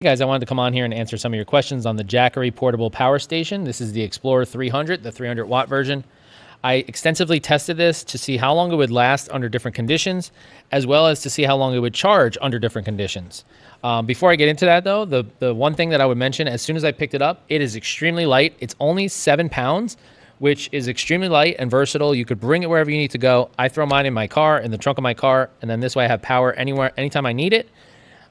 Hey guys, I wanted to come on here and answer some of your questions on the Jackery portable power station. This is the Explorer 300, the 300 watt version. I extensively tested this to see how long it would last under different conditions, as well as to see how long it would charge under different conditions. Before I get into that though, the one thing that I would mention, as soon as I picked it up, it is extremely light. It's only 7 pounds, which is extremely light and versatile. You could bring it wherever you need to go. I throw mine in my car, in the trunk of my car, and then this way I have power anywhere, anytime I need it.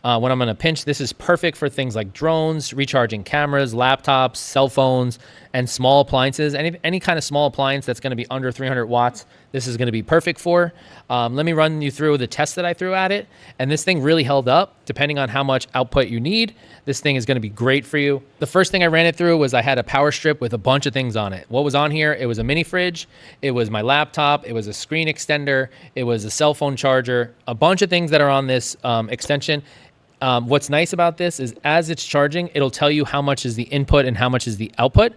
When I'm in a pinch, this is perfect for things like drones, recharging cameras, laptops, cell phones, and small appliances. Any kind of small appliance that's going to be under 300 watts, this is going to be perfect for. Let me run you through the test that I threw at it. And this thing really held up. Depending on how much output you need, this thing is going to be great for you. The first thing I ran it through was I had a power strip with a bunch of things on it. What was on here? It was a mini fridge. It was my laptop. It was a screen extender. It was a cell phone charger. A bunch of things that are on this extension. What's nice about this is as it's charging, it'll tell you how much is the input and how much is the output.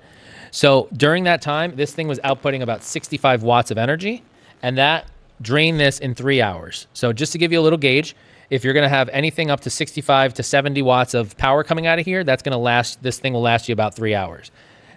So during that time, this thing was outputting about 65 watts of energy, and that drained this in 3 hours. So just to give you a little gauge, if you're going to have anything up to 65 to 70 watts of power coming out of here, that's going to last, this thing will last you about 3 hours.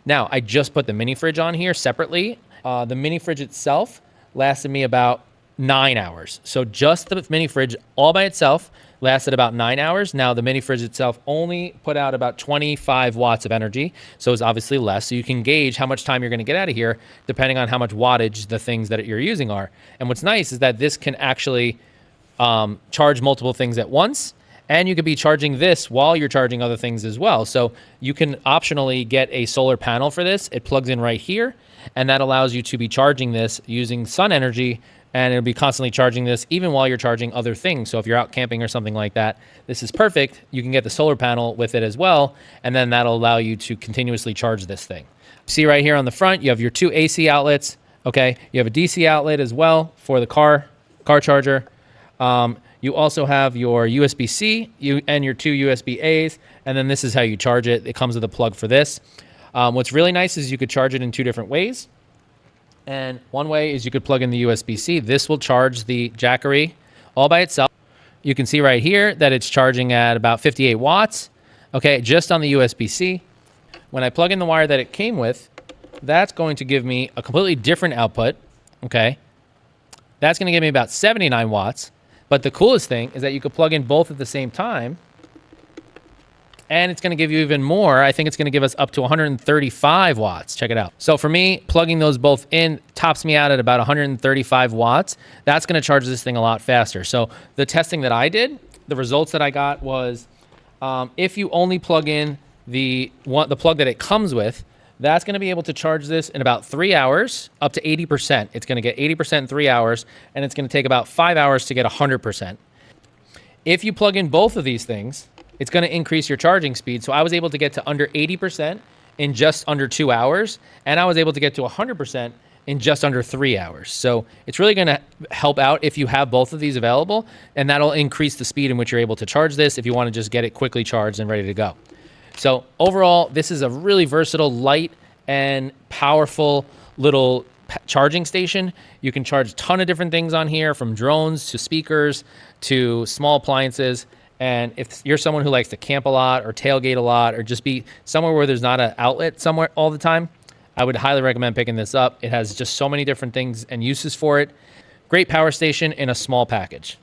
Now, I just put the mini fridge on here separately. The mini fridge itself lasted me about 9 hours. So just the mini fridge all by itself lasted about 9 hours. Now the mini fridge itself only put out about 25 watts of energy. So it's obviously less. So you can gauge how much time you're going to get out of here depending on how much wattage the things that you're using are. And what's nice is that this can actually charge multiple things at once. And you could be charging this while you're charging other things as well. So you can optionally get a solar panel for this. It plugs in right here. And that allows you to be charging this using sun energy, and it'll be constantly charging this even while you're charging other things. So if you're out camping or something like that, this is perfect. You can get the solar panel with it as well, and then that'll allow you to continuously charge this thing. See right here on the front, you have your 2 AC outlets, okay? You have a DC outlet as well for the car charger. You also have your USB-C and your 2 USB-As, and then this is how you charge it. It comes with a plug for this. What's really nice is you could charge it in 2 different ways. And one way is you could plug in the USB-C. This will charge the Jackery all by itself. You can see right here that it's charging at about 58 watts, okay, just on the USB-C. When I plug in the wire that it came with, that's going to give me a completely different output, okay? That's going to give me about 79 watts. But the coolest thing is that you could plug in both at the same time, and it's going to give you even more. I think it's going to give us up to 135 watts. Check it out. So for me, plugging those both in tops me out at about 135 watts. That's going to charge this thing a lot faster. So the testing that I did, the results that I got was if you only plug in the plug that it comes with, that's going to be able to charge this in about 3 hours, up to 80%. It's going to get 80% in 3 hours, and it's going to take about 5 hours to get 100%. If you plug in both of these things, it's going to increase your charging speed. So I was able to get to under 80% in just under 2 hours, and I was able to get to 100% in just under 3 hours. So it's really going to help out if you have both of these available, and that'll increase the speed in which you're able to charge this if you want to just get it quickly charged and ready to go. So overall, this is a really versatile, light, and powerful little charging station. You can charge a ton of different things on here, from drones to speakers to small appliances. And if you're someone who likes to camp a lot or tailgate a lot or just be somewhere where there's not an outlet somewhere all the time, I would highly recommend picking this up. It has just so many different things and uses for it. Great power station in a small package.